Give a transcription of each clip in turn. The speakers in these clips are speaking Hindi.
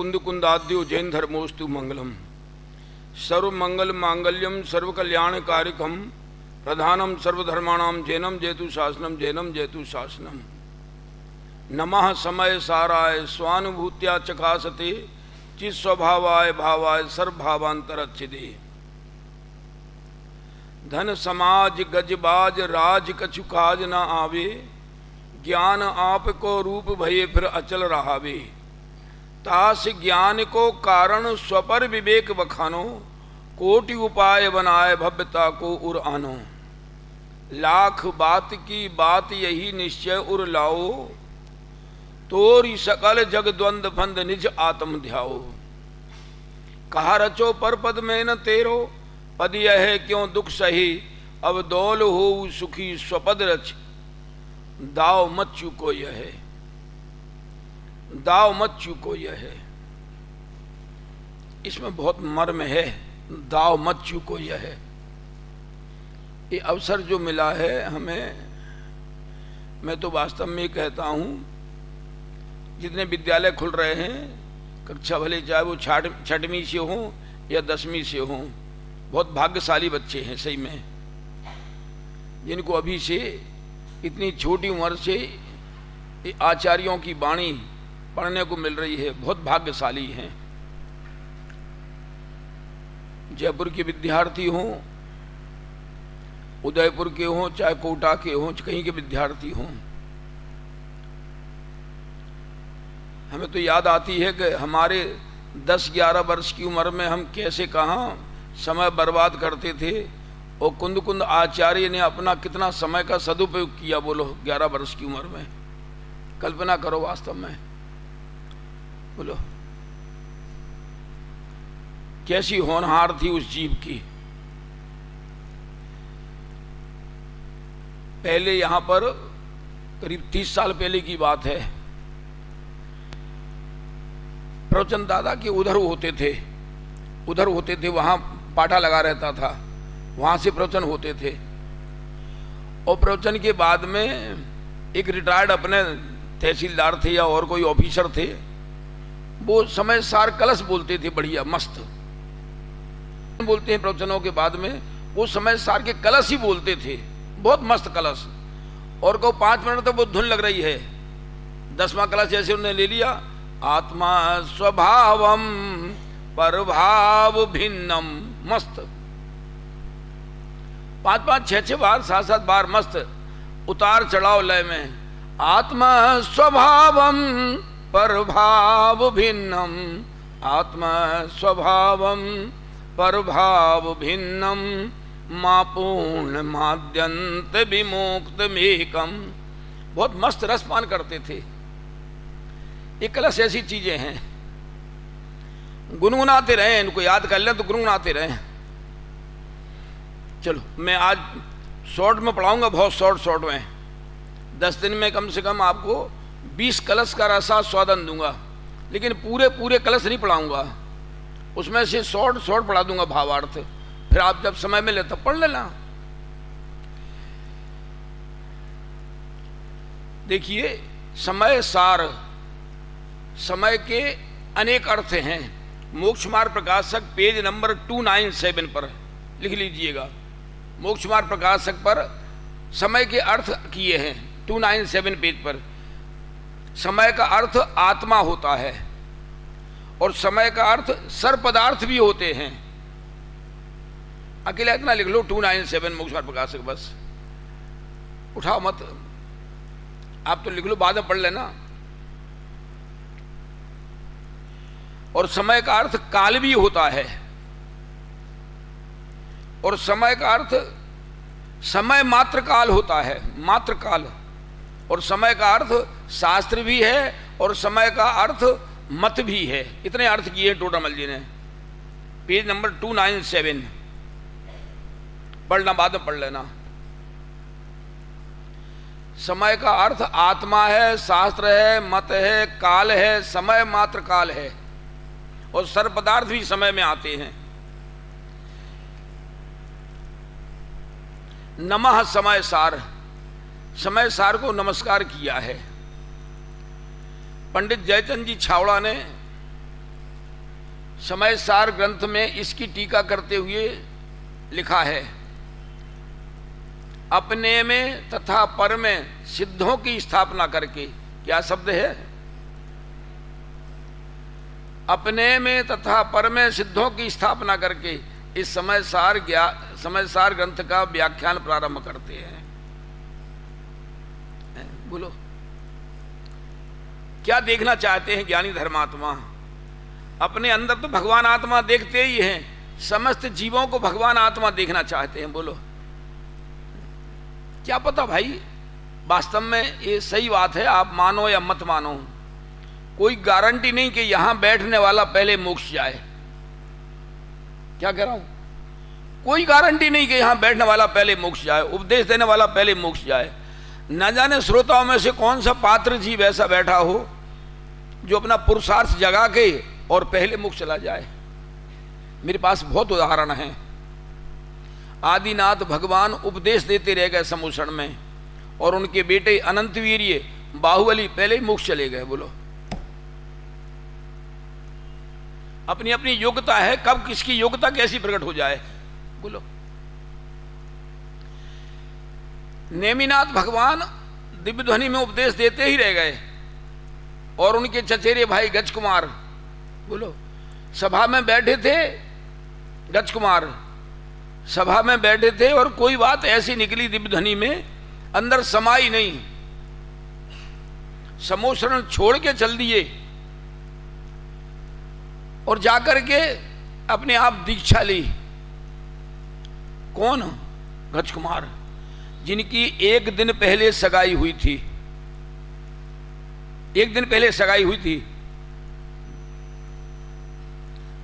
कुंद कुंदाद्यो जैन धर्मोस्तु मंगलम सर्व मंगल मांगल्यम सर्व कल्याण कारकम प्रधानम सर्वधर्माणाम जैनम जैतु शासनम जैनम जैतु शासनम। नमः समय साराय स्वानुभूत्या चकासते चित स्वभावाय भावाय सर्वभावांतरच्छिदे। धन समाज गजबाज राज कछु काज न आवे, ज्ञान आप को रूप भये फिर अचल रहावे। तास ज्ञान को कारण स्वपर विवेक बखानो, कोटि उपाय बनाए भव्यता को उर आनो। लाख बात की बात यही निश्चय उर लाओ, तोरी सकल जग द्वंद फंद निज आत्म ध्याओ। कहा रचो पर पद में न तेरो, पद यह क्यों दुख सही। अब दौल हो सुखी स्वपद रच, दाव मत चूको यह, दाव मत चूको यह है। इसमें बहुत मर्म है, दाव मत चूको यह है। ये अवसर जो मिला है हमें, मैं तो वास्तव में कहता हूं जितने विद्यालय खुल रहे हैं, कक्षा भले चाहे वो छठवीं से हो या 10वीं से हो, बहुत भाग्यशाली बच्चे हैं सही में, जिनको अभी से इतनी छोटी उम्र से आचार्यों की वाणी पढ़ने को मिल रही है। बहुत भाग्यशाली हैं। जयपुर के विद्यार्थी हों, उदयपुर के हों, चाहे कोटा के हों, कहीं के विद्यार्थी हों, हमें तो याद आती है कि हमारे 10-11 वर्ष की उम्र में हम कैसे कहाँ समय बर्बाद करते थे, और कुंद कुंद आचार्य ने अपना कितना समय का सदुपयोग किया। बोलो 11 वर्ष की उम्र में, कल्पना करो वास्तव में, बोलो कैसी होनहार थी उस जीव की। पहले यहां पर करीब 30 साल पहले की बात है, प्रवचन दादा के उधर होते थे, वहां पाटा लगा रहता था, वहां से प्रवचन होते थे। और प्रवचन के बाद में एक रिटायर्ड अपने तहसीलदार थे या और कोई ऑफिसर थे, वो समय सार कलश बोलते थे, बढ़िया मस्त बोलते हैं। प्रवचनों के बाद में वो समय सार के कलश ही बोलते थे, बहुत मस्त कलश। और को 5 मिनट तक वो धुन लग रही है। 10वां कलश जैसे उन्होंने ले लिया, आत्मा स्वभावम परभाव भिन्नम, मस्त 5-5, 6-6 बार, 7-7 बार मस्त उतार चढ़ाव लय में। आत्मा स्वभावम परभाव भिन्नम, आत्मा स्वभावम परभाव भिन्नम, मां पूर्ण माद्यंत विमुक्त मेकम। बहुत मस्त रसपान करते थे। ये कलश ऐसी चीजें हैं, गुनगुनाते रहे, इनको याद कर लें तो गुनगुनाते रहे। चलो मैं आज शॉर्ट में पढ़ाऊंगा, बहुत शॉर्ट में। 10 दिन में कम से कम आपको 20 कलश का रसा स्वादन दूंगा, लेकिन पूरे कलश नहीं पढ़ाऊंगा, उसमें से शॉर्ट पढ़ा दूंगा भावार्थ। फिर आप जब समय मिले तब पढ़ लेना। देखिए समय सार, समय के अनेक अर्थ हैं। मोक्ष मार्ग प्रकाशक पेज नंबर 297 पर लिख लीजिएगा। मोक्ष मार्ग प्रकाशक पर समय के अर्थ किए हैं 297 पेज पर। समय का अर्थ आत्मा होता है, और समय का अर्थ सर्व पदार्थ भी होते हैं। अकेला इतना लिख लो 297 मोक्ष मार्ग प्रकाशक, बस उठाओ मत, आप तो लिख लो, बाद में पढ़ लेना। और समय का अर्थ काल भी होता है, और समय का अर्थ समय मात्र काल होता है, मात्र काल। और समय का अर्थ शास्त्र भी है, और समय का अर्थ मत भी है। इतने अर्थ किए टोटामल जी ने। पेज नंबर 297 पढ़ना, बाद में पढ़ लेना। समय का अर्थ आत्मा है, शास्त्र है, मत है, काल है, समय मात्र काल है, और सर्व पदार्थ भी समय में आते हैं। नमः समय सार, समय सार को नमस्कार किया है। पंडित जयचंद जी छावड़ा ने समय सार ग्रंथ में इसकी टीका करते हुए लिखा है, अपने में तथा पर में सिद्धों की स्थापना करके। क्या शब्द है? अपने में तथा पर में सिद्धों की स्थापना करके इस समय सार ग्रंथ का व्याख्यान प्रारंभ करते हैं। बोलो, क्या देखना चाहते हैं ज्ञानी धर्मात्मा? अपने अंदर तो भगवान आत्मा देखते ही हैं, समस्त जीवों को भगवान आत्मा देखना चाहते हैं। बोलो, क्या पता भाई वास्तव में ये सही बात है, आप मानो या मत मानो, कोई गारंटी नहीं कि यहां बैठने वाला पहले मोक्ष जाए। क्या कह रहा हूं? कोई गारंटी नहीं कि यहां बैठने वाला पहले मोक्ष जाए, उपदेश देने वाला पहले मोक्ष जाए। न जाने श्रोताओं में से कौन सा पात्र जीव ऐसा बैठा हो जो अपना पुरुषार्थ जगा के और पहले मोक्ष चला जाए। मेरे पास बहुत उदाहरण हैं। आदिनाथ भगवान उपदेश देते रह गए समूषण में, और उनके बेटे अनंत वीर्य बाहुबली पहले ही मोक्ष चले गए। बोलो, अपनी अपनी योग्यता है, कब किसकी योग्यता कैसी प्रकट हो जाए। बोलो, नेमिनाथ भगवान दिव्य ध्वनि में उपदेश देते ही रह गए, और उनके चचेरे भाई गज कुमार, बोलो, सभा में बैठे थे। गज कुमार सभा में बैठे थे और कोई बात ऐसी निकली दिव्य ध्वनि में, अंदर समाई नहीं, समोषण छोड़ के चल दिए और जाकर के अपने आप दीक्षा ली। कौन? गज कुमार, जिनकी एक दिन पहले सगाई हुई थी। एक दिन पहले सगाई हुई थी,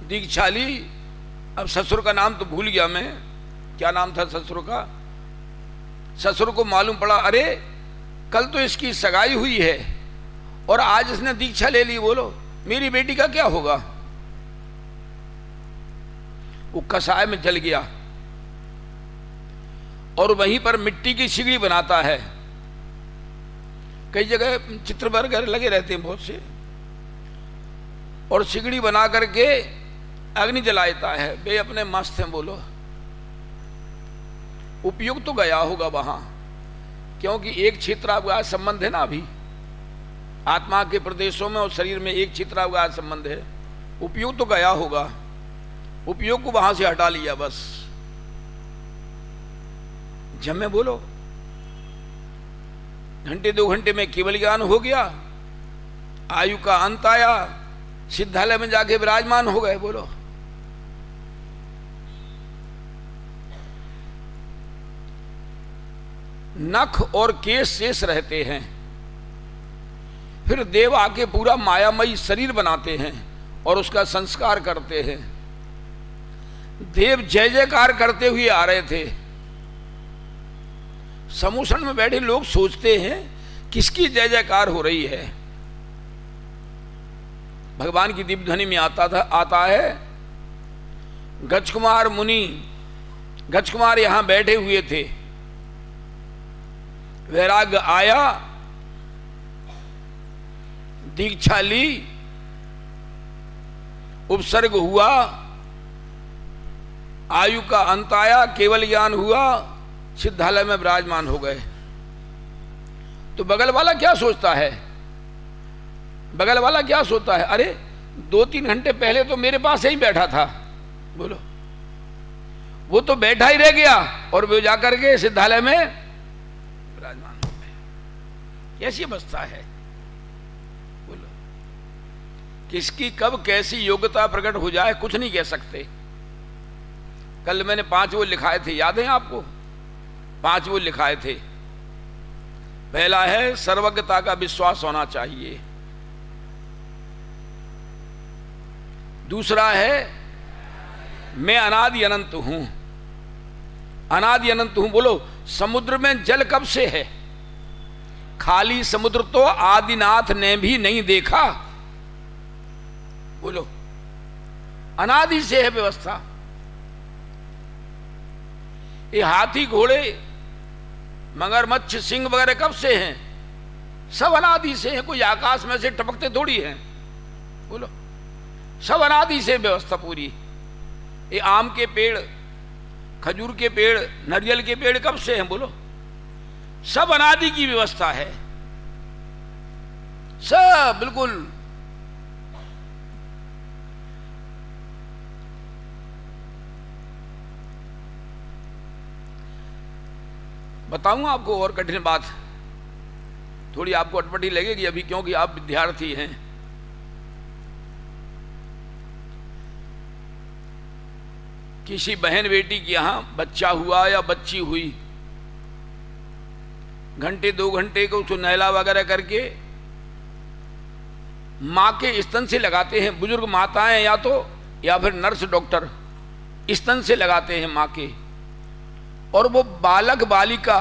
दीक्षा ली। अब ससुर का नाम तो भूल गया मैं, क्या नाम था ससुर का। ससुर को मालूम पड़ा, अरे कल तो इसकी सगाई हुई है और आज इसने दीक्षा ले ली। बोलो, मेरी बेटी का क्या होगा? वो कसाय में जल गया और वहीं पर मिट्टी की सिगड़ी बनाता है। कई जगह चित्र वगैरह लगे रहते हैं बहुत से, और सिगड़ी बना करके अग्नि जलाता है। वे अपने मस्त हैं। बोलो, उपयुक्त तो गया होगा वहां, क्योंकि एक क्षेत्रावकाश संबंध है ना अभी आत्मा के प्रदेशों में और शरीर में एक क्षेत्रावकाश संबंध है। उपयुक्त तो गया होगा, उपयोग को वहां से हटा लिया बस। जब मैं बोलो घंटे 2 घंटे में केवल ज्ञान हो गया, आयु का अंत आया, सिद्धालय में जाके विराजमान हो गए। बोलो, नख और केश शेष रहते हैं, फिर देव आके पूरा मायामयी शरीर बनाते हैं और उसका संस्कार करते हैं। देव जय जयकार करते हुए आ रहे थे। समूषण में बैठे लोग सोचते हैं किसकी जय जयकार हो रही है। भगवान की दिव्य ध्वनि में आता है गज कुमार मुनि। गज कुमार यहां बैठे हुए थे, वैराग्य आया, दीक्षा ली, उपसर्ग हुआ, आयु का अंत आया, केवल ज्ञान हुआ, सिद्धालय में विराजमान हो गए। तो बगल वाला क्या सोचता है? बगल वाला क्या सोचता है? अरे 2-3 घंटे पहले तो मेरे पास ही बैठा था। बोलो, वो तो बैठा ही रह गया और वो जाकर के सिद्धालय में विराजमान हो गए। ऐसी अवस्था है। बोलो, किसकी कब कैसी योग्यता प्रकट हो जाए कुछ नहीं कह सकते। कल मैंने 5 वो लिखाए थे, याद है आपको? 5 वो लिखाए थे। पहला है सर्वज्ञता का विश्वास होना चाहिए। दूसरा है मैं अनादि अनंत हूं। अनादि अनंत हूं। बोलो, समुद्र में जल कब से है? खाली समुद्र तो आदिनाथ ने भी नहीं देखा। बोलो, अनादि से है व्यवस्था। ये हाथी घोड़े मगरमच्छ सिंह वगैरह कब से हैं? सब अनादि से हैं। कोई आकाश में से टपकते थोड़ी हैं। बोलो, सब अनादि से व्यवस्था पूरी। ये आम के पेड़, खजूर के पेड़, नारियल के पेड़ कब से हैं बोलो? सब अनादि की व्यवस्था है, सब बिल्कुल। बताऊं आपको और कठिन बात, थोड़ी आपको अटपटी लगेगी अभी, क्योंकि आप विद्यार्थी हैं। किसी बहन बेटी के यहां बच्चा हुआ या बच्ची हुई, घंटे 2 घंटे को उसको नहला वगैरह करके मां के स्तन से लगाते हैं बुजुर्ग माताएं, या फिर नर्स डॉक्टर स्तन से लगाते हैं मां के। और वो बालक बालिका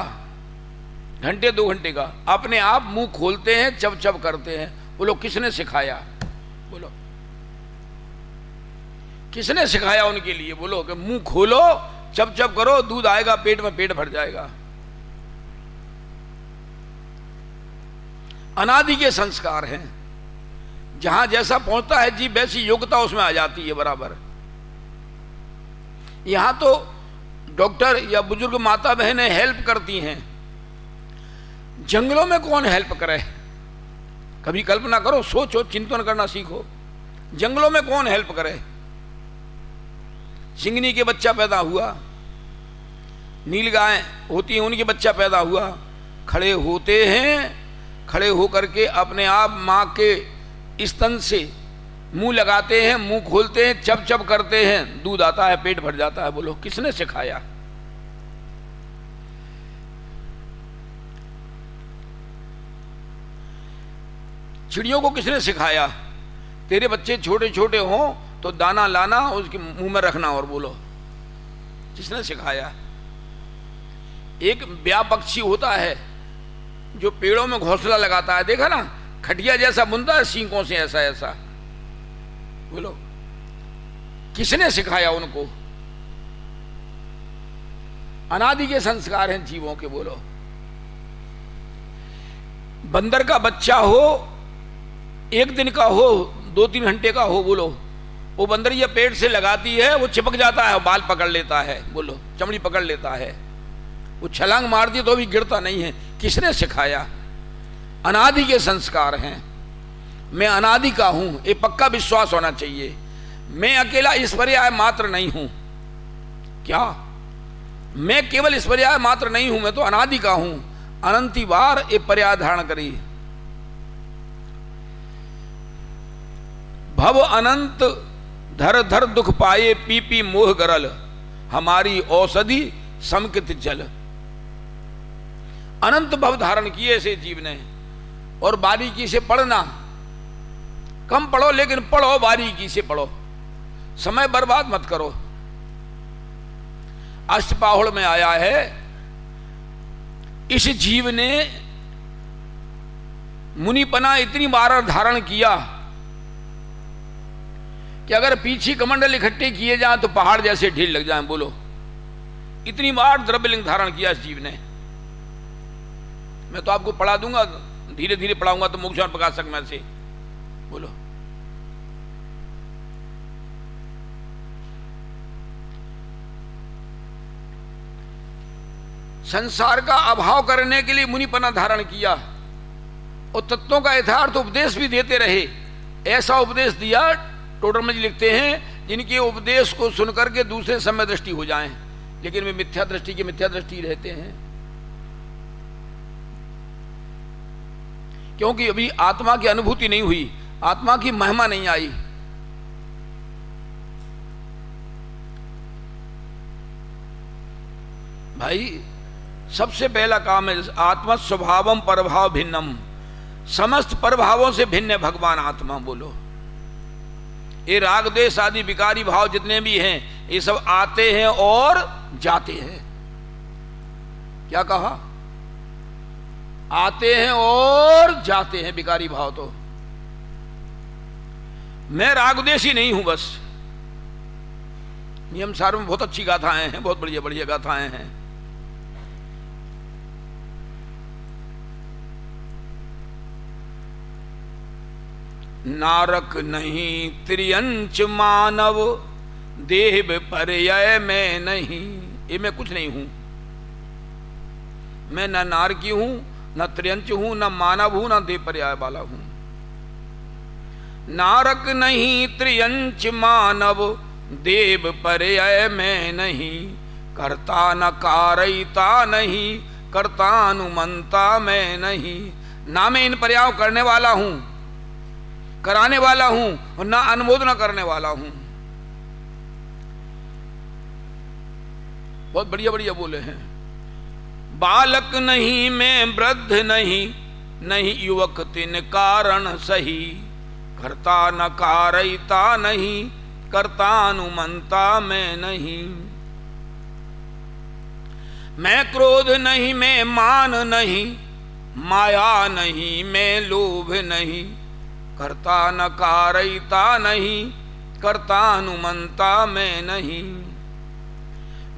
घंटे 2 घंटे का अपने आप मुंह खोलते हैं, चब चब करते हैं। बोलो किसने सिखाया? बोलो किसने सिखाया उनके लिए? बोलो कि मुंह खोलो, चब चब करो, दूध आएगा पेट में, पेट भर जाएगा। अनादि के संस्कार हैं, जहां जैसा पहुंचता है जीव वैसी योग्यता उसमें आ जाती है बराबर। यहां तो डॉक्टर या बुजुर्ग माता बहनें हेल्प करती हैं, जंगलों में कौन हेल्प करे? कभी कल्पना करो, सोचो, चिंतन करना सीखो। जंगलों में कौन हेल्प करे? सिंगनी के बच्चा पैदा हुआ, नील गाय होती हैं उनके बच्चा पैदा हुआ, खड़े होते हैं, खड़े होकर के अपने आप मां के स्तन से मुंह लगाते हैं, मुंह खोलते हैं, चब चब करते हैं, दूध आता है, पेट भर जाता है। बोलो किसने सिखाया? चिड़ियों को किसने सिखाया? तेरे बच्चे छोटे छोटे हों तो दाना लाना, उसके मुंह में रखना, और बोलो किसने सिखाया? एक ब्याह पक्षी होता है जो पेड़ों में घोंसला लगाता है, देखा ना, खटिया जैसा बुनता है सींगों से, ऐसा ऐसा। बोलो किसने सिखाया उनको? अनादि के संस्कार हैं जीवों के। बोलो बंदर का बच्चा हो, 1 दिन का हो, 2-3 घंटे का हो, बोलो वो बंदरिया पेट से लगाती है, वो चिपक जाता है, बाल पकड़ लेता है, बोलो चमड़ी पकड़ लेता है, वो छलांग मारती तो भी गिरता नहीं है। किसने सिखाया? अनादि के संस्कार हैं। मैं अनादि का हूं, ये पक्का विश्वास होना चाहिए। मैं अकेला ईश्वरीय मात्र नहीं हूं। क्या मैं केवल ईश्वरीय मात्र नहीं हूं? मैं तो अनादि का हूं। अनंती बार ये पर्याय धारण करी। भव अनंत धर धर दुख पाए, पी पी मोह गरल, हमारी औषधि समकित जल। अनंत भव धारण किए से जीव ने, और बारीकी से पढ़ना, कम पढ़ो लेकिन पढ़ो, बारीकी से पढ़ो, समय बर्बाद मत करो। अष्टपाहुड़ में आया है, इस जीव ने मुनिपना इतनी बार धारण किया कि अगर पीछे कमंडल इकट्ठे किए जाएं तो पहाड़ जैसे ढील लग जाएं। बोलो इतनी बार द्रव्यलिंग धारण किया इस जीव ने। मैं तो आपको पढ़ा दूंगा, धीरे धीरे पढ़ाऊंगा तो मोक्ष और प्रकाशक में से। बोलो संसार का अभाव करने के लिए मुनिपना धारण किया, और तत्वों का यथार्थ उपदेश भी देते रहे। ऐसा उपदेश दिया, टोडरमल जी लिखते हैं, जिनके उपदेश को सुनकर के दूसरे समय दृष्टि हो जाएं, लेकिन वे मिथ्या दृष्टि के मिथ्या दृष्टि रहते हैं, क्योंकि अभी आत्मा की अनुभूति नहीं हुई, आत्मा की महिमा नहीं आई। भाई सबसे पहला काम है आत्मा स्वभावम परभाव भिन्नम, समस्त परभावों से भिन्न है भगवान आत्मा। बोलो ये राग द्वेष आदि विकारी भाव जितने भी हैं, ये सब आते हैं और जाते हैं। क्या कहा? आते हैं और जाते हैं विकारी भाव। तो मैं रागद्वेषी नहीं हूं, बस। नियम सार में बहुत अच्छी गाथाएं हैं, बहुत बढ़िया बढ़िया गाथाएं हैं। नारक नहीं त्रियंच मानव, देव पर्याय मैं नहीं। ये मैं कुछ नहीं हूं, मैं न नार की हूं, न त्रियंच हूं, न मानव हूं, न देव पर्याय वाला हूं। नारक नहीं त्रियंच मानव, देव पर्याय मैं नहीं। करता न कारयिता नहीं, कर्तानुमंता मैं नहीं। ना मैं इन पर्यायों करने वाला हूं, कराने वाला हूं, और ना अनुमोदन करने वाला हूं। बहुत बढ़िया बढ़िया बोले हैं। बालक नहीं मैं वृद्ध नहीं, नहीं युवक तिन कारण सही। करता न कारयिता नहीं, कर्तानुमंता मैं नहीं। मैं क्रोध नहीं मैं मान नहीं, माया नहीं मैं लोभ नहीं। करता न कारयिता नहीं, कर्तानुमंता मैं नहीं।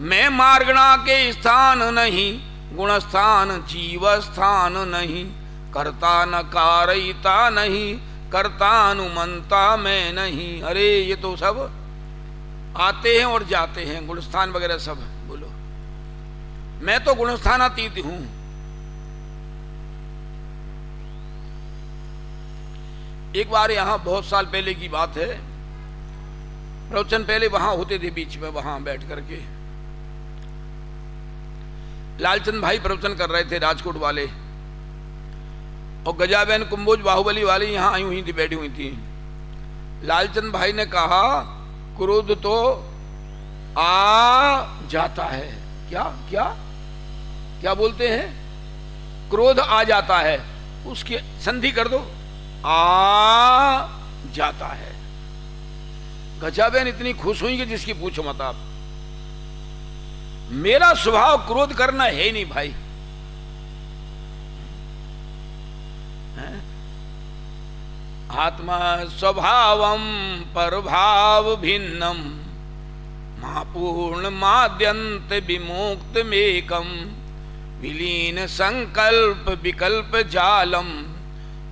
मैं मार्गणा के स्थान नहीं, गुण स्थान जीव स्थान नहीं। करता न कारयिता नहीं, कर्तानुमंता मैं नहीं। अरे ये तो सब आते हैं और जाते हैं, गुणस्थान वगैरह सब। बोलो मैं तो गुणस्थानातीत हूं। एक बार यहां बहुत साल पहले की बात है, प्रवचन पहले वहां होते थे बीच में, वहां बैठ करके लालचंद भाई प्रवचन कर रहे थे, राजकोट वाले, और गजाबेन कुंभोज बाहुबली वाली यहां आई हुई थी, बैठी हुई थी। लालचंद भाई ने कहा क्रोध तो आ जाता है। क्या क्या क्या बोलते हैं? क्रोध आ जाता है, उसकी संधि कर दो, आ जाता है। गजाबेन इतनी खुश हुई कि जिसकी पूछो मत आप। मेरा स्वभाव क्रोध करना है ही नहीं भाई। आत्मा स्वभावम परभाव भिन्नम, मां पूर्ण माद्यंत विमुक्त मेकम। विलीन संकल्प विकल्प जालम,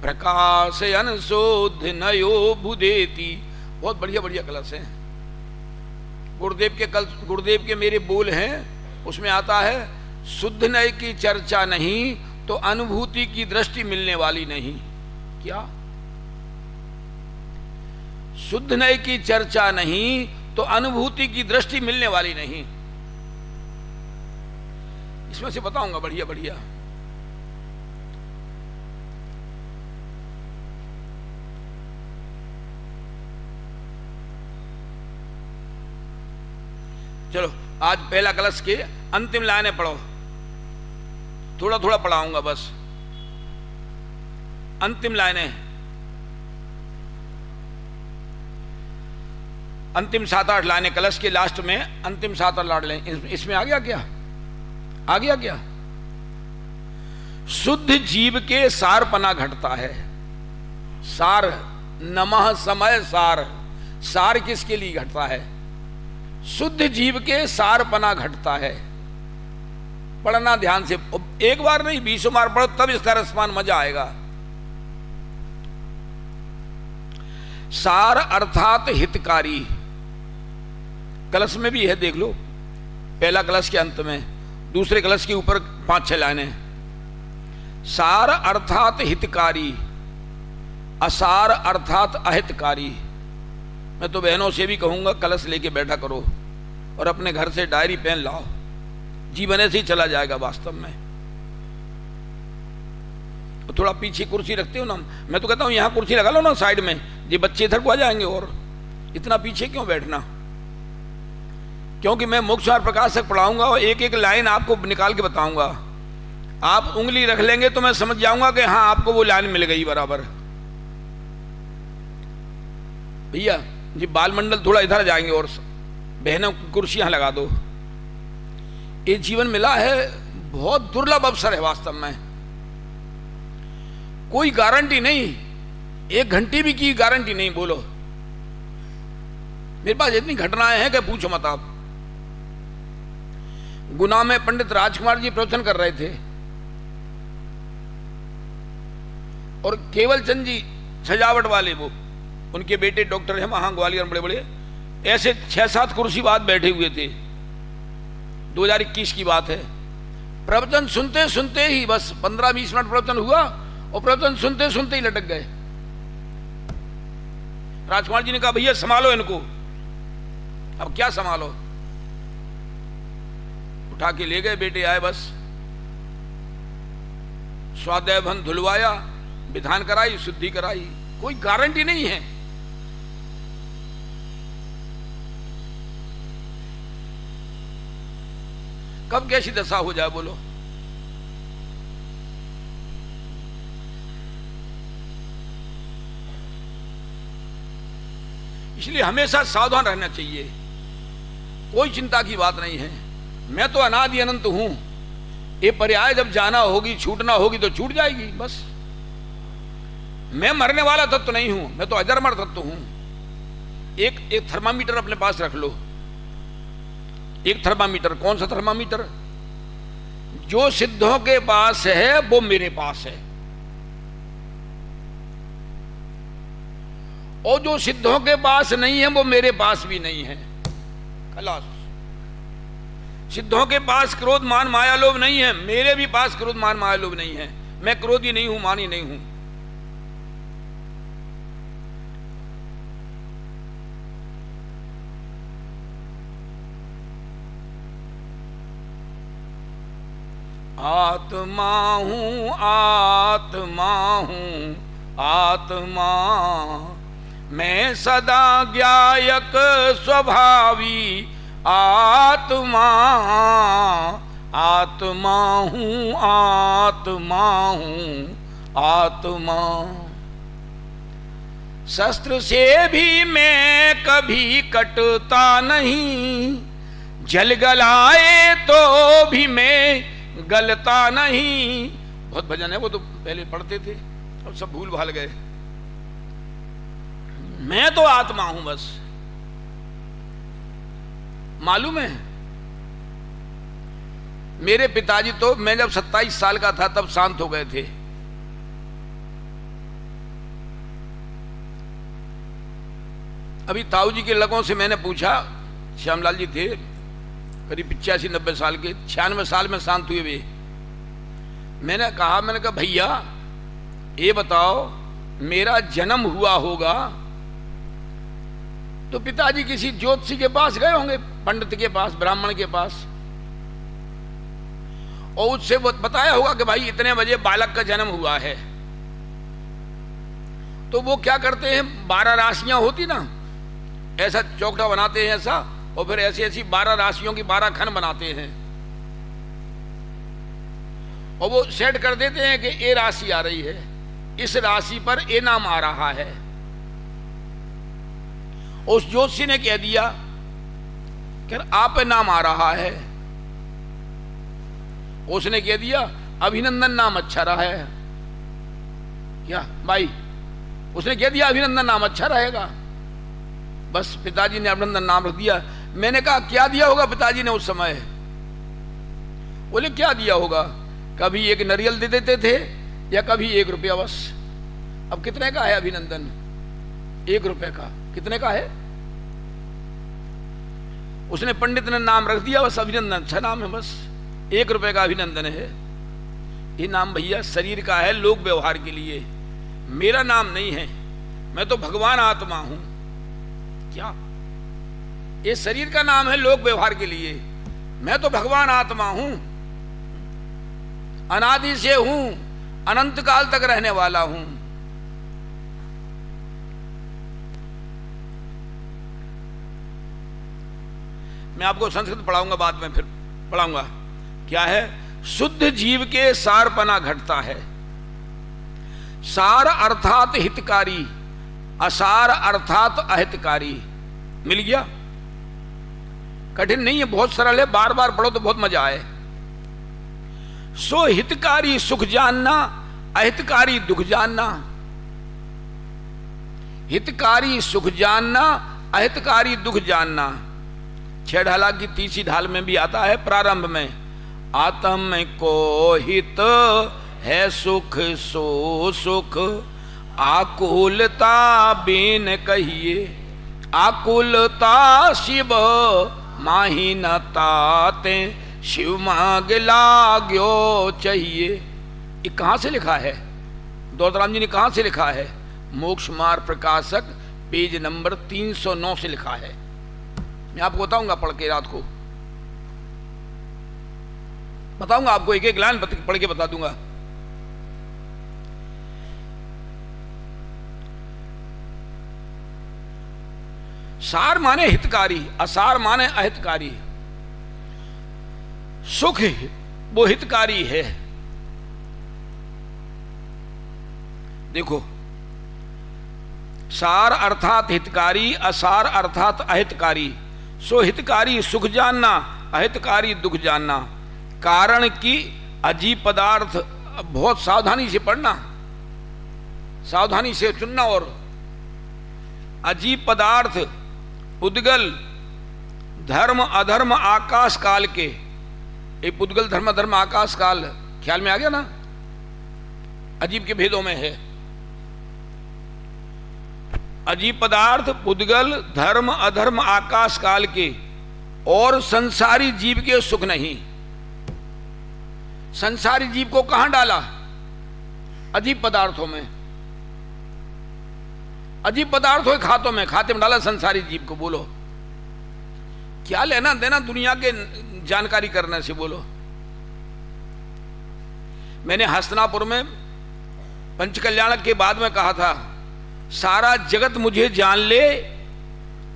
प्रकाश अनशोध नयो बुदेति। बहुत बढ़िया बढ़िया कलश है। गुरुदेव के मेरे बोल हैं, उसमें आता है शुद्ध नय की चर्चा नहीं तो अनुभूति की दृष्टि मिलने वाली नहीं। क्या? शुद्ध नय की चर्चा नहीं तो अनुभूति की दृष्टि मिलने वाली नहीं। इसमें से बताऊंगा बढ़िया बढ़िया। चलो आज पहला कलश के अंतिम लाइनें पढ़ो, थोड़ा थोड़ा पढ़ाऊंगा बस। अंतिम लाइनें, अंतिम 7-8 लाइनें कलश के लास्ट में, अंतिम 7-8 लाइनें। इसमें आ गया क्या? आ गया क्या? शुद्ध जीव के सारपना घटता है। सार नमः समय सार, सार किसके लिए घटता है? शुद्ध जीव के सारपना घटता है। पढ़ना ध्यान से, एक बार नहीं 20 बार पढ़ो तब इसका रसमान मजा आएगा। सार अर्थात हितकारी, कलश में भी है, देख लो। पहला कलश के अंत में, दूसरे कलश के ऊपर 5-6 लाइनें। सार अर्थात हितकारी, असार अर्थात अहितकारी। मैं तो बहनों से भी कहूंगा कलश लेके बैठा करो और अपने घर से डायरी पेन लाओ, जीवन ऐसे ही चला जाएगा वास्तव में। तो थोड़ा पीछे कुर्सी रखते हो ना, मैं तो कहता हूं यहां कुर्सी लगा लो ना साइड में, ये बच्चे इधर को आ जाएंगे। और इतना पीछे क्यों बैठना? क्योंकि मैं मोक्ष और प्रकाशक पढ़ाऊंगा और एक एक लाइन आपको निकाल के बताऊंगा। आप उंगली रख लेंगे तो मैं समझ जाऊंगा कि हाँ आपको वो लाइन मिल गई बराबर। भैया जी बाल मंडल थोड़ा इधर जाएंगे और बहनों कुर्सियां लगा दो। ये जीवन मिला है, बहुत दुर्लभ अवसर है वास्तव में। कोई गारंटी नहीं, 1 घंटे भी की गारंटी नहीं। बोलो मेरे पास इतनी घटनाएं हैं कि पूछो मत आप। गुना में पंडित राजकुमार जी प्रवचन कर रहे थे और केवल चंद जी सजावट वाले, वो उनके बेटे डॉक्टर हैं वहां ग्वालियर में, बड़े बड़े, ऐसे 6-7 कुर्सी बाद बैठे हुए थे। 2021 की बात है। प्रवचन सुनते सुनते ही बस 15-20 मिनट प्रवचन हुआ और प्रवचन सुनते सुनते ही लटक गए। राजकुमार जी ने कहा भैया संभालो इनको। अब क्या संभालो, उठा के ले गए, बेटे आए, बस स्वाध्याय भन धुलवाया, विधान कराई, शुद्धि कराई, कोई गारंटी नहीं है। कब कैसी दशा हो जाए बोलो। इसलिए हमेशा सावधान रहना चाहिए, कोई चिंता की बात नहीं है। मैं तो अनादि अनंत हूं, ये पर्याय जब जाना होगी, छूटना होगी तो छूट जाएगी बस। मैं मरने वाला तत्व नहीं हूं, मैं तो अजरमर तत्व हूं। एक थर्मामीटर अपने पास रख लो, एक थर्मामीटर। कौन सा थर्मामीटर? जो सिद्धों के पास है वो मेरे पास है, और जो सिद्धों के पास नहीं है वो मेरे पास भी नहीं है। खलास। सिद्धों के पास क्रोध मान माया लोभ नहीं है, मेरे भी पास क्रोध मान माया लोभ नहीं है। मैं क्रोधी नहीं हूं, मानी नहीं हूं। आत्मा हूं, आत्मा हूं, आत्मा मैं सदा ज्ञायक स्वभावी आत्मा। आत्मा हूं, आत्मा हूं, आत्मा। शस्त्र से भी मैं कभी कटता नहीं, जल गलाए तो भी मैं गलता नहीं। बहुत भजन है, वो तो पहले पढ़ते थे, अब सब भूल भाल गए। मैं तो आत्मा हूं बस, मालूम है। मेरे पिताजी तो मैं जब 27 साल का था तब शांत हो गए थे। अभी ताऊ जी के लगों से मैंने पूछा, श्यामलाल जी थे करीब 85-90 साल के, 96 साल में शांत हुए वे। मैंने कहा भैया ये बताओ, मेरा जन्म हुआ होगा तो पिताजी किसी ज्योतिषी के पास गए होंगे, पंडित के पास, ब्राह्मण के पास, और उससे बताया होगा कि भाई इतने बजे बालक का जन्म हुआ है। तो वो क्या करते हैं, 12 राशियां होती ना, ऐसा चौकटा बनाते हैं ऐसा, और फिर ऐसी ऐसी 12 राशियों की 12 खन बनाते हैं, और वो सेट कर देते हैं कि ये राशि आ रही है, इस राशि पर ये नाम आ रहा है। उस ज्योतिषी ने कह दिया कि आप नाम आ रहा है, उसने कह दिया अभिनंदन नाम अच्छा रहा है क्या भाई, उसने कह दिया अभिनंदन नाम अच्छा रहेगा। बस पिताजी ने अभिनंदन नाम रख दिया। मैंने कहा क्या दिया होगा पिताजी ने उस समय? बोले क्या दिया होगा, कभी एक नारियल दे देते थे या कभी 1 रुपया बस। अब कितने का है अभिनंदन? 1 रुपए का। कितने का है? उसने पंडित ने नाम रख दिया, बस अभिनंदन, अच्छा नाम है, बस 1 रुपए का अभिनंदन है। ये नाम भैया शरीर का है, लोक व्यवहार के लिए, मेरा नाम नहीं है। मैं तो भगवान आत्मा हूं। क्या ये शरीर का नाम है लोक व्यवहार के लिए? मैं तो भगवान आत्मा हूं, अनादि से हूं, अनंत काल तक रहने वाला हूं। मैं आपको संस्कृत पढ़ाऊंगा, बाद में फिर पढ़ाऊंगा। क्या है? शुद्ध जीव के सारपना घटता है। सार अर्थात हितकारी, असार अर्थात अहितकारी। मिल गया? कठिन नहीं है, बहुत सरल है, बार बार पढ़ो तो बहुत मजा आए। सो हितकारी सुख जानना, अहितकारी दुख जानना। हितकारी सुख जानना, अहितकारी दुख जानना। 6 ढाला की 30वीं ढाल में भी आता है प्रारंभ में, आत्म को हित है सुख सो सुख, आकुलता बेन कहिए, आकुलता शिव माही न ताते, शिव मांग लाग्यो चाहिए। ये कहाँ से लिखा है? दौलतराम जी ने कहाँ से लिखा है? मोक्ष मार्ग प्रकाशक पेज नंबर 309 से लिखा है। मैं आपको बताऊंगा पढ़ के, रात को बताऊंगा आपको, एक एक लाइन पढ़ के बता दूंगा। सार माने हितकारी, असार माने अहितकारी। सुख वो हितकारी है। देखो, सार अर्थात हितकारी, असार अर्थात अहितकारी। सो हितकारी सुख जानना, अहितकारी दुख जानना। कारण की अजीब पदार्थ बहुत सावधानी से पढ़ना, सावधानी से चुनना। और अजीब पदार्थ पुद्गल धर्म अधर्म आकाश काल के, ये पुद्गल धर्म अधर्म आकाश काल ख्याल में आ गया ना? अजीब के भेदों में है। अजीब पदार्थ पुद्गल धर्म अधर्म आकाश काल के, और संसारी जीव के सुख नहीं। संसारी जीव को कहां डाला? अजीब पदार्थों में, अजीब पदार्थों के खातों में, खाते में डाला संसारी जीव को। बोलो क्या लेना देना दुनिया के जानकारी करने से? बोलो। मैंने हस्तिनापुर में पंचकल्याण के बाद में कहा था, सारा जगत मुझे जान ले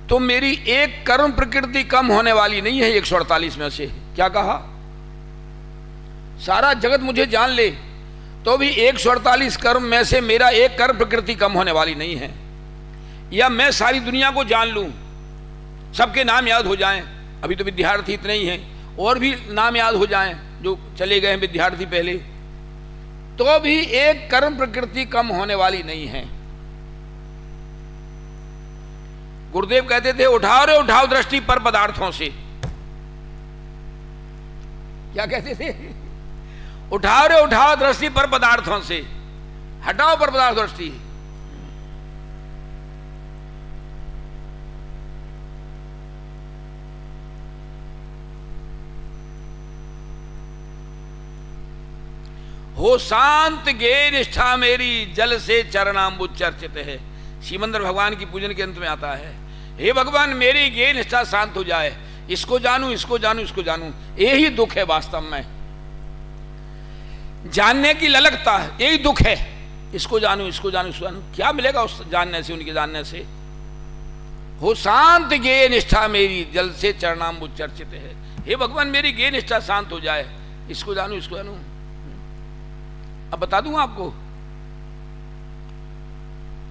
तो मेरी एक कर्म प्रकृति कम होने वाली नहीं है 148 में से। क्या कहा? सारा जगत मुझे जान ले तो भी 148 कर्म में से मेरा एक कर्म प्रकृति कम होने वाली नहीं है। या मैं सारी दुनिया को जान लूं, सबके नाम याद हो जाएं, अभी तो विद्यार्थी इतने ही हैं, और भी नाम याद हो जाएं जो चले गए हैं विद्यार्थी पहले, तो भी एक कर्म प्रकृति कम होने वाली नहीं है। गुरुदेव कहते थे, उठाओ रे उठाओ दृष्टि पर पदार्थों से। क्या कहते थे? उठाओ रे उठाओ दृष्टि पर पदार्थों से, हटाओ पर पदार्थ दृष्टि। हो शांत गे निष्ठा मेरी, जल से चरणाम्बुज चर्चित है। श्रीमंदर भगवान की पूजन के अंत में आता है, हे भगवान मेरी गे निष्ठा शांत हो जाए, इसको जानूं इसको जानूं इसको जानूं। यही दुख है वास्तव में, जानने की ललकता, यही दुख है। इसको जानूं इसको जानूं इसको जानूं, क्या मिलेगा उस जानने से, उनके जानने से? हो शांत गे निष्ठा मेरी, जल से चरणाम्बुज चर्चित है। हे भगवान मेरी गे निष्ठा शांत हो जाए, इसको जानूं इसको जानूं। अब बता दूं आपको,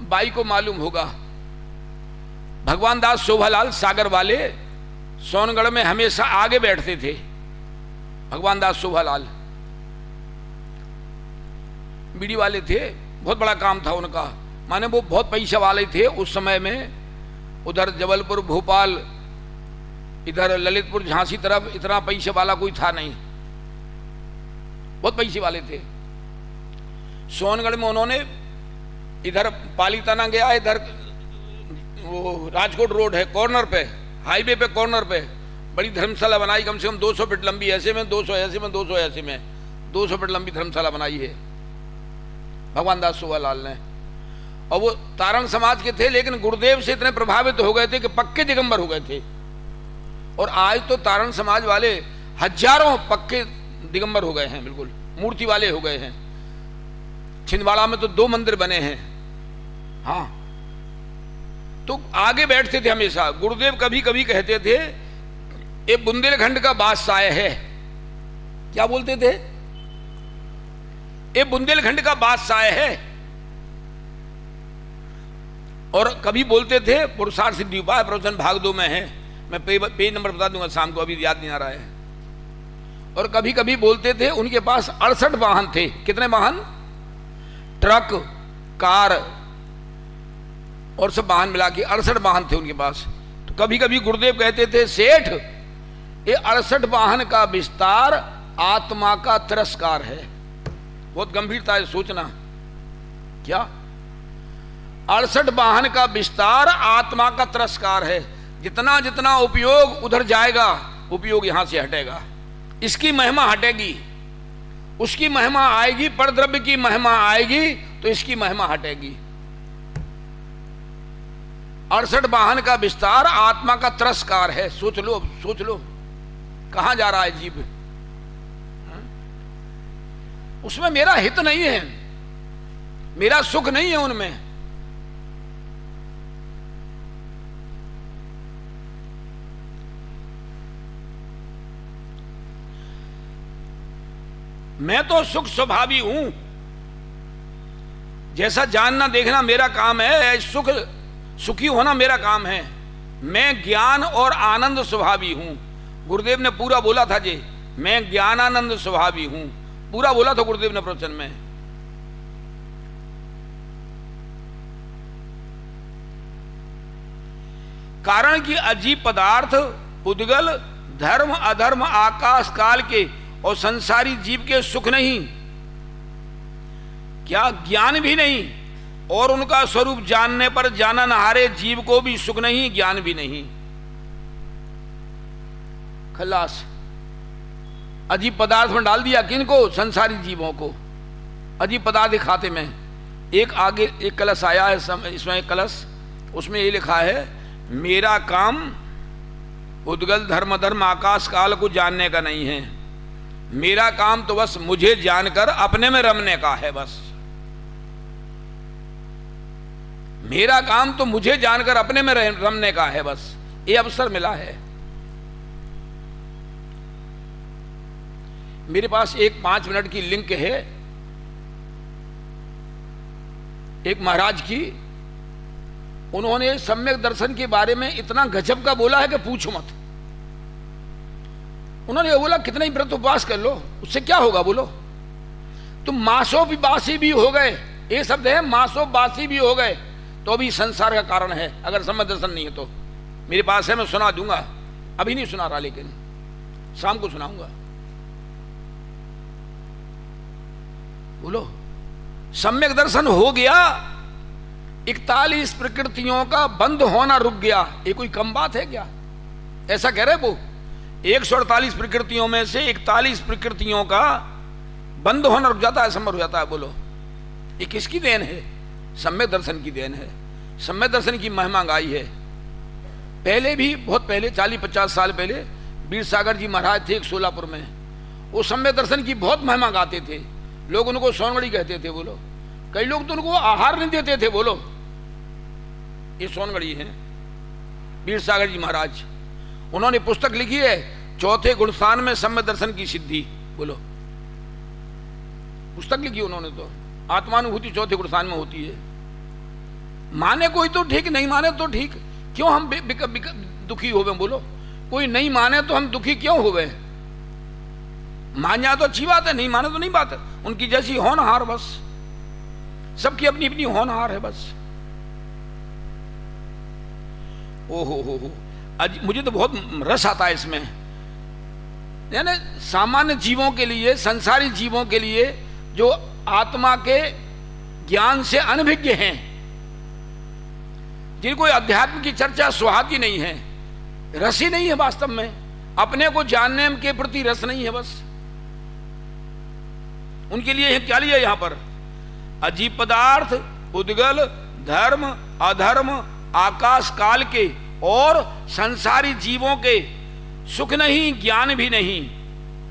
बाई को मालूम होगा, भगवान दास शोभालाल सागर वाले सोनगढ़ में हमेशा आगे बैठते थे। भगवान दास शोभालाल बीड़ी वाले थे, बहुत बड़ा काम था उनका, माने वो बहुत पैसे वाले थे उस समय में। उधर जबलपुर भोपाल, इधर ललितपुर झांसी तरफ इतना पैसे वाला कोई था नहीं, बहुत पैसे वाले थे। सोनगढ़ में उन्होंने, इधर पालीताना गया, इधर वो राजकोट रोड है, कॉर्नर पे, हाईवे पे कॉर्नर पे बड़ी धर्मशाला बनाई, कम से कम 200 फीट लंबी, ऐसे में 200 ऐसे में 200 ऐसे में 200 फीट लंबी धर्मशाला बनाई है भगवान दास शोभालाल ने। और वो तारण समाज के थे, लेकिन गुरुदेव से इतने प्रभावित हो गए थे कि पक्के दिगंबर हो गए थे। और आज तो तारण समाज वाले हजारों पक्के दिगंबर हो गए हैं, बिल्कुल मूर्ति वाले हो गए हैं। छिंदवाड़ा में तो 2 मंदिर बने हैं। हाँ, तो आगे बैठते थे हमेशा। गुरुदेव कभी कभी कहते थे, ये बुंदेलखंड का बादशाह है। क्या बोलते थे? ये बुंदेलखंड का बादशाह है। और कभी बोलते थे, पुरुषार्थ सिद्धि उपाय प्रवचन भाग 2 में है, मैं पेज नंबर बता दूंगा शाम को, अभी याद नहीं आ रहा है। और कभी कभी बोलते थे उनके पास 68 वाहन थे। कितने वाहन? ट्रक, कार और सब वाहन मिला के 68 वाहन थे उनके पास। तो कभी कभी गुरुदेव कहते थे, सेठ ये 68 वाहन का विस्तार आत्मा का तिरस्कार है। बहुत गंभीरता है सोचना। क्या 68 वाहन का विस्तार आत्मा का तिरस्कार है। जितना जितना उपयोग उधर जाएगा, उपयोग यहां से हटेगा, इसकी महिमा हटेगी, उसकी महिमा आएगी, परद्रव्य की महिमा आएगी तो इसकी महिमा हटेगी। 68 वाहन का विस्तार आत्मा का तिरस्कार है। सोच लो, सोच लो कहां जा रहा है जीव। उसमें मेरा हित नहीं है, मेरा सुख नहीं है उनमें। मैं तो सुख स्वभावी हूं, जैसा जानना देखना मेरा काम है, सुखी होना मेरा काम है। मैं ज्ञान और आनंद स्वभावी हूं। गुरुदेव ने पूरा बोला था जी, मैं ज्ञानानंद स्वभावी हूं, पूरा बोला था गुरुदेव ने प्रवचन में। कारण कि अजीब पदार्थ, उद्गल, धर्म अधर्म, आकाश काल के और संसारी जीव के सुख नहीं, क्या ज्ञान भी नहीं, और उनका स्वरूप जानने पर जाना नहारे जीव को भी सुख नहीं, ज्ञान भी नहीं। खलास। अजीब पदार्थ में डाल दिया किनको? संसारी जीवों को। अजीब पदार्थ खाते में एक आगे एक कलश आया है, इसमें एक कलश, उसमें ये लिखा है, मेरा काम उद्गल धर्म धर्म आकाश काल को जानने का नहीं है, मेरा काम तो बस मुझे जानकर अपने में रमने का है। बस मेरा काम तो मुझे जानकर अपने में रमने का है। बस ये अवसर मिला है। मेरे पास एक 5 मिनट की लिंक है एक महाराज की। उन्होंने सम्यक दर्शन के बारे में इतना गजब का बोला है कि पूछो मत। उन्होंने बोला कितना ही व्रत उपवास कर लो, उससे क्या होगा बोलो। तुम मासो भी बासी भी हो गए, ये शब्द है, मासो बासी भी हो गए तो भी संसार का कारण है, अगर सम्यक दर्शन नहीं है तो। मेरे पास है, मैं सुना दूंगा, अभी नहीं सुना रहा लेकिन शाम को सुनाऊंगा। बोलो, सम्यक दर्शन हो गया, 41 प्रकृतियों का बंद होना रुक गया, ये कोई कम बात है क्या? ऐसा कह रहे वो 148 प्रकृतियों में से 41 प्रकृतियों का बंद होना रुक जाता है, संभव हो जाता है। बोलो ये किसकी देन है? सम्यक दर्शन की देन है। सम्यक दर्शन की महिमा गाई है। पहले भी, बहुत पहले 40-50 साल पहले वीर सागर जी महाराज थे एक सोलापुर में, वो सम्यक दर्शन की बहुत महिमा गाते थे। लोग उनको सोनगढ़ी कहते थे। बोलो कई लोग तो उनको आहार नहीं देते थे। बोलो ये सोनगढ़ी है वीर सागर जी महाराज। उन्होंने पुस्तक लिखी है, चौथे गुणस्थान में सम्यक दर्शन की सिद्धि। बोलो पुस्तक लिखी उन्होंने, तो आत्मानुभूति चौथे गुणस्थान में होती है। माने कोई तो ठीक, नहीं माने तो ठीक, क्यों हम दुखी हो गए? बोलो कोई नहीं माने तो हम दुखी क्यों हो गए? मान जा तो अच्छी बात है, नहीं माने तो नहीं बात है। उनकी जैसी होनहार, बस सबकी अपनी अपनी होनहार है। बस ओहो मुझे तो बहुत रस आता है इसमें। यानी सामान्य जीवों के लिए, संसारी जीवों के लिए जो आत्मा के ज्ञान से अनभिज्ञ हैं, जिनको अध्यात्म की चर्चा सुहाती नहीं है, रस ही नहीं है वास्तव में, अपने को जानने के प्रति रस नहीं है, बस उनके लिए क्या लिया यहां पर? अजीब पदार्थ, उद्गल, धर्म अधर्म, आकाश काल के और संसारी जीवों के सुख नहीं, ज्ञान भी नहीं।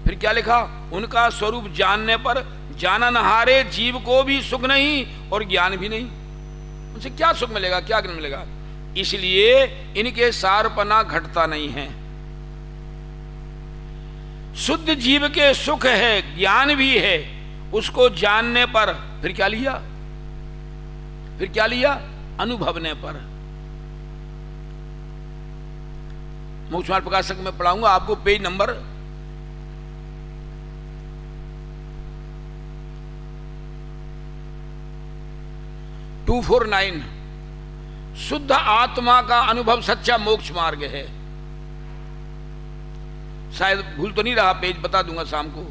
फिर क्या लिखा? उनका स्वरूप जानने पर जाना नहारे जीव को भी सुख नहीं और ज्ञान भी नहीं। उनसे क्या सुख मिलेगा, क्या ज्ञान मिलेगा? इसलिए इनके सारपना घटता नहीं है। शुद्ध जीव के सुख है, ज्ञान भी है, उसको जानने पर फिर क्या लिया? फिर क्या लिया? अनुभवने पर। मोक्ष मार्ग प्रकाशक में पढ़ाऊंगा आपको, पेज नंबर 249। शुद्ध आत्मा का अनुभव सच्चा मोक्ष मार्ग है। शायद भूल तो नहीं रहा, पेज बता दूंगा शाम को।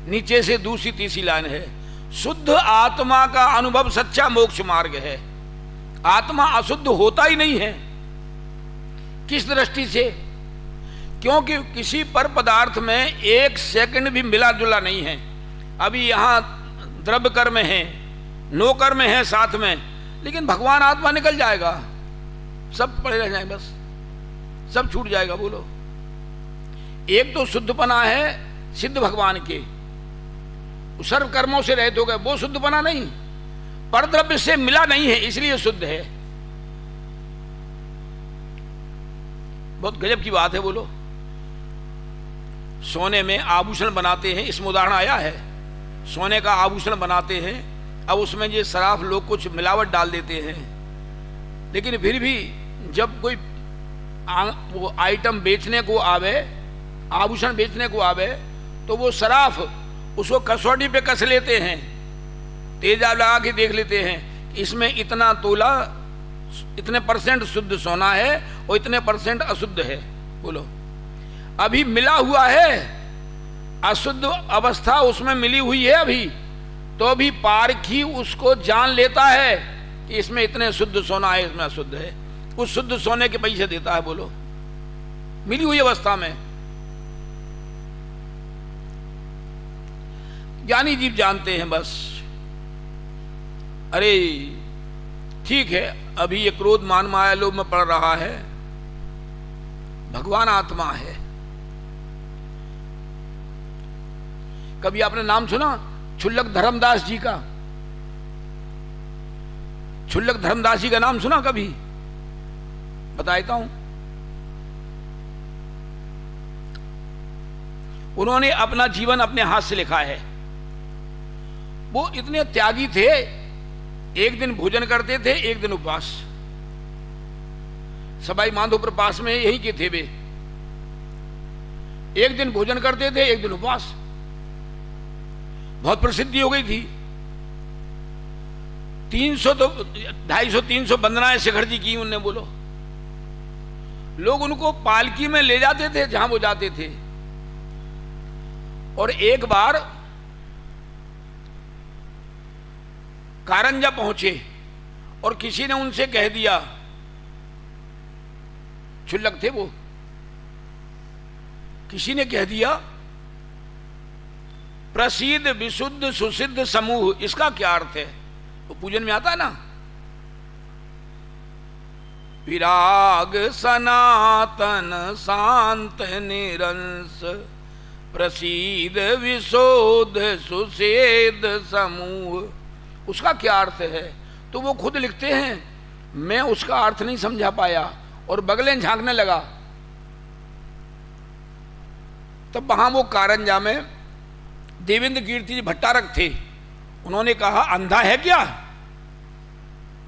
नीचे से दूसरी तीसरी लाइन है, शुद्ध आत्मा का अनुभव सच्चा मोक्ष मार्ग है। आत्मा अशुद्ध होता ही नहीं है। किस दृष्टि से? क्योंकि किसी पर पदार्थ में एक सेकंड भी मिला जुला नहीं है। अभी यहां द्रव्य कर्म है, नो कर्म है साथ में, लेकिन भगवान आत्मा निकल जाएगा, सब पड़े रह जाए, बस सब छूट जाएगा। बोलो, एक तो शुद्धपना है सिद्ध भगवान के, सर्व कर्मों से रहित हो गए, वो शुद्धपना नहीं, परद्रव्य से मिला नहीं है, इसलिए शुद्ध है। बहुत गजब की बात है। बोलो, सोने में आभूषण बनाते हैं, इसमें उदाहरण आया है, सोने का आभूषण बनाते हैं, अब उसमें ये सराफ लोग कुछ मिलावट डाल देते हैं, लेकिन फिर भी जब कोई वो आइटम बेचने को आवे, आभूषण बेचने को आवे, तो वो सराफ उसको कसौटी पे कस लेते हैं, तेजाब लगा के देख लेते हैं कि इसमें इतना तोला, इतने परसेंट शुद्ध सोना है और इतने परसेंट अशुद्ध है। बोलो, अभी मिला हुआ है, अशुद्ध अवस्था उसमें मिली हुई है अभी, तो अभी पारखी उसको जान लेता है कि इसमें इतने शुद्ध सोना है, इसमें अशुद्ध है, उस शुद्ध सोने के पैसे देता है। बोलो, मिली हुई अवस्था में ज्ञानी जीव जानते हैं बस। अरे ठीक है, अभी ये क्रोध मान माया लोभ में पड़ रहा है, भगवान आत्मा है। कभी आपने नाम सुना क्षुल्लक धर्मदास जी का? क्षुल्लक धर्मदास जी का नाम सुना कभी? बताता हूं। उन्होंने अपना जीवन अपने हाथ से लिखा है। वो इतने त्यागी थे, एक दिन भोजन करते थे, एक दिन उपवास। सवाई माधोपुर पास में यही के थे वे, एक दिन भोजन करते थे, एक दिन उपवास। बहुत प्रसिद्धि हो गई थी, 300 तो 250-300 वंदनाएं शेखर जी की उनने। बोलो, लोग उनको पालकी में ले जाते थे जहां वो जाते थे। और एक बार कारंजा पहुंचे और किसी ने उनसे कह दिया, क्षुल्लक थे वो, किसी ने कह दिया प्रसिद्ध विशुद्ध सुसिद्ध समूह, इसका क्या अर्थ है? वो पूजन में आता है ना, विराग सनातन शांत निरंस प्रसिद्ध विशुद्ध सुसिद्ध समूह, उसका क्या अर्थ है? तो वो खुद लिखते हैं, मैं उसका अर्थ नहीं समझा पाया और बगलें झांकने लगा। तब वहां वो कारंजा में देवेंद्र कीर्ति जी भट्टारक थे, उन्होंने कहा अंधा है क्या,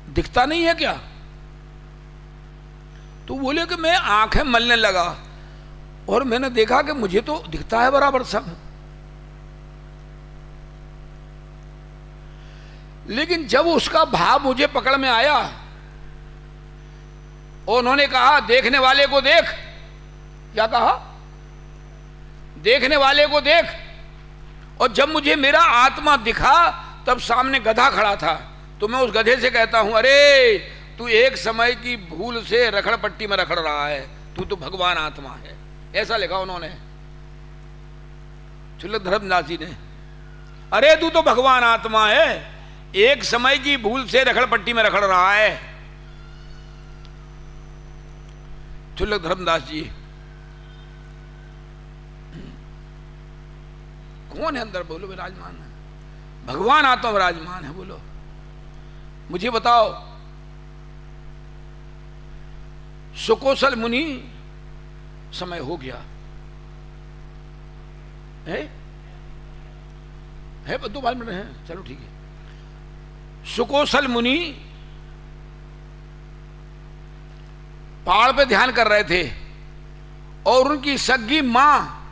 दिखता नहीं है क्या? तो बोले कि मैं आंखें मलने लगा और मैंने देखा कि मुझे तो दिखता है बराबर सब, लेकिन जब उसका भाव मुझे पकड़ में आया और उन्होंने कहा देखने वाले को देख, क्या कहा? देखने वाले को देख। और जब मुझे मेरा आत्मा दिखा तब सामने गधा खड़ा था, तो मैं उस गधे से कहता हूं, अरे तू एक समय की भूल से रखड़ पट्टी में रखड़ रहा है, तू तो भगवान आत्मा है। ऐसा लिखा उन्होंने, क्षुल्लक धर्मदास जी ने। अरे तू तो भगवान आत्मा है, एक समय की भूल से रखड़ पट्टी में रखड़ रहा है। क्षुल्लक धर्मदास जी कौन है अंदर? बोलो, विराजमान है, भगवान आत्मा विराजमान है। बोलो, मुझे बताओ, सुकोसल मुनि, समय हो गया है 2 मिनट हैं, चलो ठीक है। सुकोसल मुनि पहाड़ पे ध्यान कर रहे थे और उनकी सग्गी मां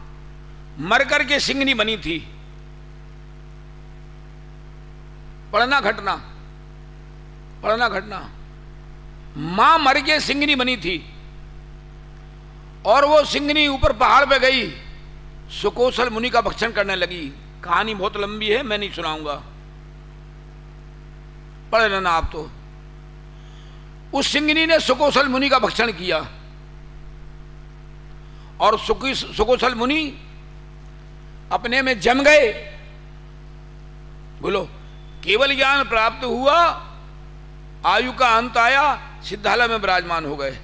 मरकर के सिंगनी बनी थी। पढ़ना घटना, पढ़ना घटना, मां मर के सिंगनी बनी थी और वो सिंगनी ऊपर पहाड़ पे गई, सुकोसल मुनि का भक्षण करने लगी। कहानी बहुत लंबी है, मैं नहीं सुनाऊंगा, पढ़ लेना आप। तो उस सिंगिनी ने सुकोसल मुनि का भक्षण किया और सुकोसल मुनि अपने में जम गए। बोलो, केवल ज्ञान प्राप्त हुआ, आयु का अंत आया, सिद्धालय में विराजमान हो गए।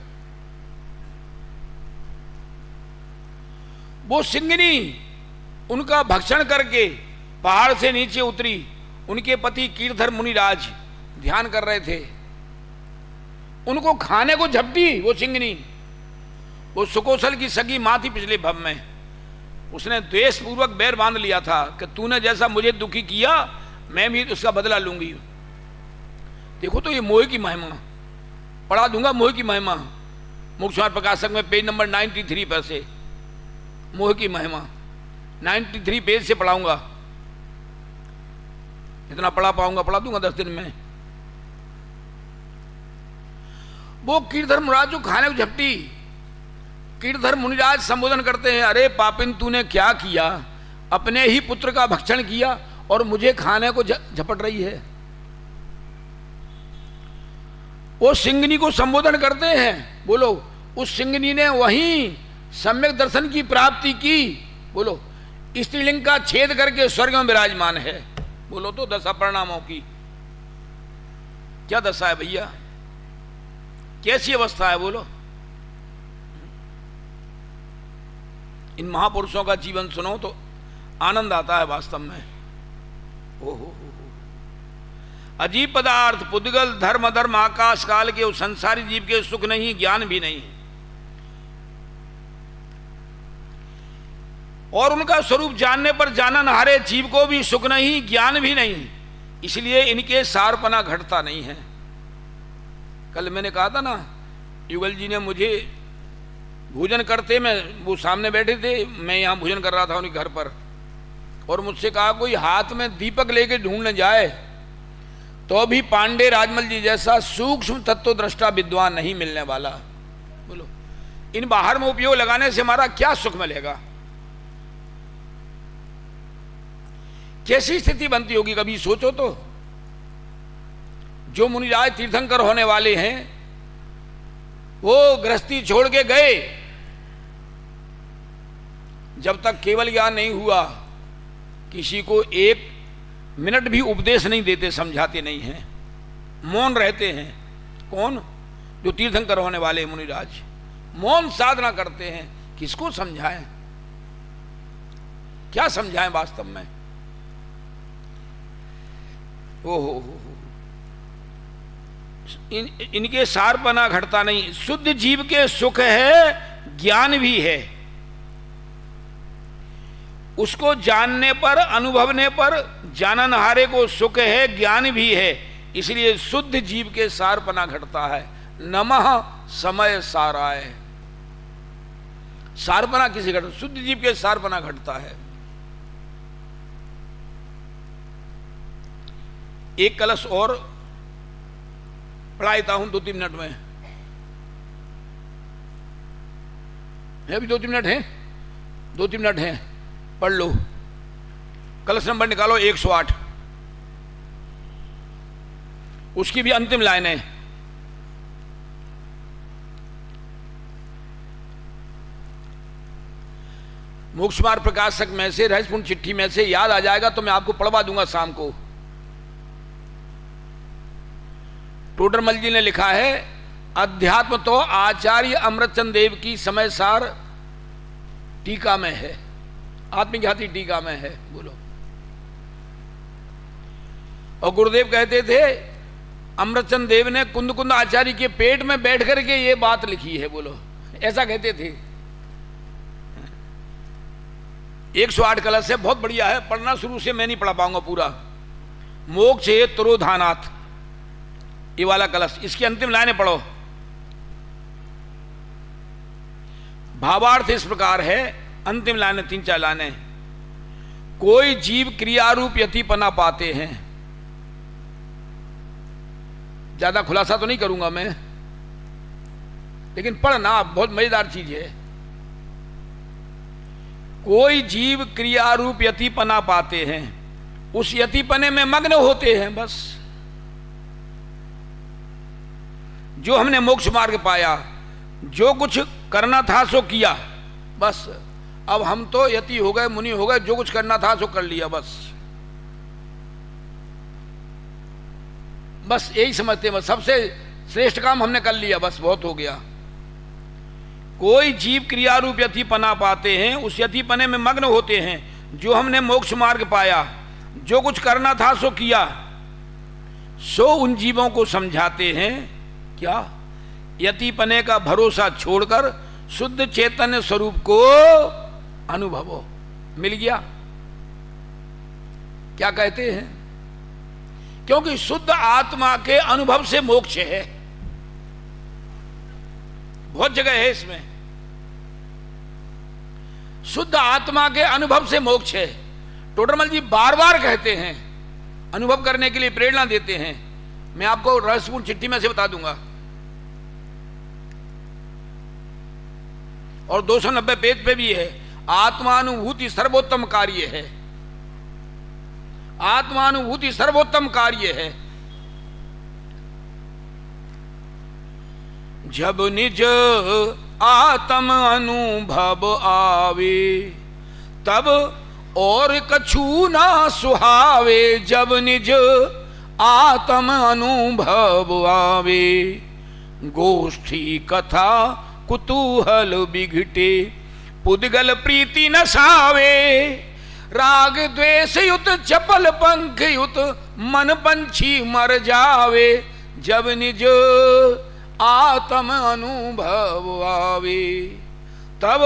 वो सिंगिनी उनका भक्षण करके पहाड़ से नीचे उतरी। उनके पति कीर्धर मुनिराज ध्यान कर रहे थे, उनको खाने को झपटी वो सिंगिनी। वो सुकोसल की सगी मां थी पिछले भव में, उसने द्वेष पूर्वक बैर बांध लिया था कि तूने जैसा मुझे दुखी किया मैं भी उसका बदला लूंगी। देखो तो ये मोह की महिमा, पढ़ा दूंगा मोह की महिमा, मुक्तमार्ग प्रकाशक में पेज नंबर 93 पर से मोह की महिमा 93 पेज से पढ़ाऊंगा। इतना पढ़ा पाऊंगा पढ़ा दूंगा 10 दिन में। वो कीर्धर मुनिराज जो खाने को झपटी, कीर्धर मुनिराज संबोधन करते हैं, अरे पापिन तूने क्या किया, अपने ही पुत्र का भक्षण किया और मुझे खाने को झपट रही है। वो सिंगिनी को संबोधन करते हैं। बोलो, उस सिंगिनी ने वहीं सम्यक दर्शन की प्राप्ति की। बोलो, स्त्रीलिंग का छेद करके स्वर्ग में विराजमान है। बोलो तो दशा परिणामों की क्या दशा है भैया, कैसी अवस्था है। बोलो, इन महापुरुषों का जीवन सुनो तो आनंद आता है वास्तव में। ओहो, अजीब पदार्थ, पुद्गल, धर्म अधर्म, आकाश काल के उस संसारी जीव के सुख नहीं, ज्ञान भी नहीं, और उनका स्वरूप जानने पर जाननहारे जीव को भी सुख नहीं, ज्ञान भी नहीं, इसलिए इनके सारपना घटता नहीं है। कल मैंने कहा था ना, युगल जी ने मुझे भोजन करते, मैं वो सामने बैठे थे, मैं यहां भोजन कर रहा था उनके घर पर, और मुझसे कहा कोई हाथ में दीपक लेके ढूंढने जाए तो भी पांडे राजमल जी जैसा सूक्ष्म तत्व दृष्टा विद्वान नहीं मिलने वाला। बोलो, इन बाहर में उपयोग लगाने से हमारा क्या सुख मिलेगा, कैसी स्थिति बनती होगी, कभी सोचो तो। जो मुनिराज तीर्थंकर होने वाले हैं वो गृहस्थी छोड़ के गए, जब तक केवल ज्ञान नहीं हुआ किसी को एक मिनट भी उपदेश नहीं देते, समझाते नहीं हैं, मौन रहते हैं। कौन? जो तीर्थंकर होने वाले मुनिराज मौन साधना करते हैं। किसको समझाएं, क्या समझाएं वास्तव में। ओहो, इनके सारपना घटता नहीं। शुद्ध जीव के सुख है, ज्ञान भी है, उसको जानने पर, अनुभवने पर जाननहारे को सुख है, ज्ञान भी है, इसलिए शुद्ध जीव के सारपना घटता है। नमः समय साराय, सारपना किसे घटता? शुद्ध जीव के सारपना घटता है। एक कलश और पढ़ा देता हूं 2-3 मिनट में, है अभी 2-3 मिनट है, 2-3 मिनट है, पढ़ लो। कलश नंबर निकालो 108, उसकी भी अंतिम लाइन है। मोक्षमार्ग प्रकाशक में से, रहस्यपूर्ण चिट्ठी में से याद आ जाएगा तो मैं आपको पढ़वा दूंगा शाम को। टोडरमल जी ने लिखा है, अध्यात्म तो आचार्य अमृतचंद देव की समय सार टीका में है, आत्मघाती टीका में है। बोलो, और गुरुदेव कहते थे अमृतचंद देव ने कुंद कुंद आचार्य के पेट में बैठ करके ये बात लिखी है। बोलो, ऐसा कहते थे। 108 कलश है, बहुत बढ़िया है, पढ़ना शुरू से मैं नहीं पढ़ा पाऊंगा पूरा। मोक्ष हे तुरोधानाथ, ये वाला कलश, इसकी अंतिम लाइनें पढ़ो। भावार्थ इस प्रकार है, अंतिम लाइनें 3-4 लाइनें। कोई जीव क्रियारूप यतिपना पाते हैं, ज्यादा खुलासा तो नहीं करूंगा मैं, लेकिन पढ़ना, बहुत मजेदार चीज है। कोई जीव क्रियारूप यतिपना पाते हैं, उस यतिपने में मग्न होते हैं बस। जो हमने मोक्ष मार्ग पाया, जो कुछ करना था सो किया, बस अब हम तो यति हो गए, मुनि हो गए, जो कुछ करना था सो कर लिया, बस यही समझते हैं, बस सबसे श्रेष्ठ काम हमने कर लिया, बस बहुत हो गया। कोई जीव क्रिया रूप यतिपना पाते हैं, उस यतिपने में मग्न होते हैं। जो हमने मोक्ष मार्ग पाया, जो कुछ करना था सो किया, सो उन जीवों को समझाते हैं क्या? यतिपने का भरोसा छोड़कर शुद्ध चैतन्य स्वरूप को अनुभवो। मिल गया? क्या कहते हैं? क्योंकि शुद्ध आत्मा के अनुभव से मोक्ष है। बहुत जगह है इसमें, शुद्ध आत्मा के अनुभव से मोक्ष है। टोडरमल जी बार बार कहते हैं, अनुभव करने के लिए प्रेरणा देते हैं। मैं आपको रहस्यपूर्ण चिट्ठी में से बता दूंगा, और 290 पेज पे भी है। आत्मानुभूति सर्वोत्तम कार्य है, आत्मानुभूति सर्वोत्तम कार्य है। जब निज आत्म अनुभव आवे, तब और कछु ना सुहावे। जब निज आत्म अनुभव आवे, गोष्ठी कथा कुतूहल बिघटे, पुद्गल प्रीति न सावे। राग द्वेष युत चपल पंख युत, मन पंछी मर जावे। जब निज आत्म अनुभव आवे, तब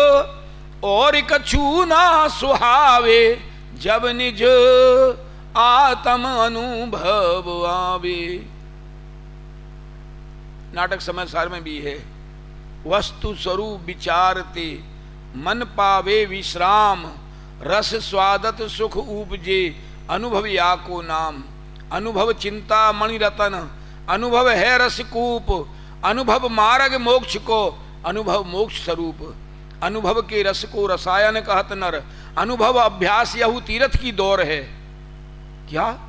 और कछु ना सुहावे। जब निज आत्म अनुभव आवे। नाटक समय सार में भी है। वस्तु स्वरूप विचारते, मन पावे विश्राम। रस स्वादत सुख उपजे, अनुभव या को नाम। अनुभव चिंता मणिरतन, अनुभव है रसकूप। अनुभव मार्ग मोक्ष को, अनुभव मोक्ष स्वरूप। अनुभव के रस को रसायन कहत नर, अनुभव अभ्यास यह तीर्थ की दौर है। क्या?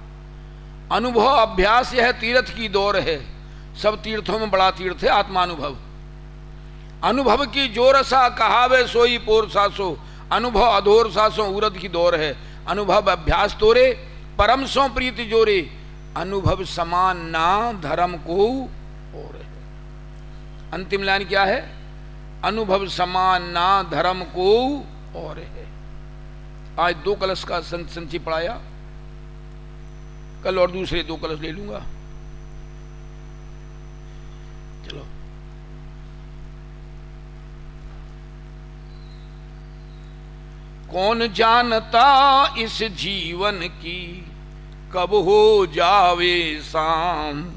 अनुभव अभ्यास यह तीर्थ की दौर है। सब तीर्थों में बड़ा तीर्थ है आत्मानुभव। अनुभव की जो रसा कहावे सोई पोर सासो, अनुभव अधोर सासों उरद की दौर है। अनुभव अभ्यास तोरे, परम सो प्रीति जोरे। अनुभव समान ना धर्म को और है। अंतिम लाइन क्या है? अनुभव समान ना धर्म को और है। आज 2 कलश का संचि पढ़ाया, कल और दूसरे 2 कलश ले लूंगा। चलो, कौन जानता इस जीवन की कब हो जावे शाम।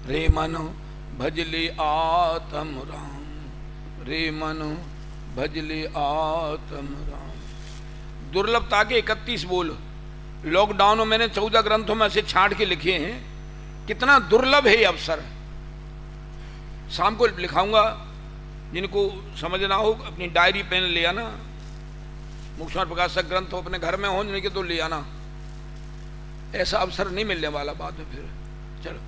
रे मन भजले आत्म राम, रे मन भजले आत्म राम। दुर्लभता के 31 बोल लॉकडाउन में मैंने 14 ग्रंथों में से छांट के लिखे हैं। कितना दुर्लभ है ये अवसर। शाम को लिखाऊंगा, जिनको समझना हो अपनी डायरी पेन ले आना। मुक्तमार्ग प्रकाशक ग्रंथ अपने घर में हो, नहीं के तो ले आना। ऐसा अवसर नहीं मिलने वाला बाद में फिर। चलो।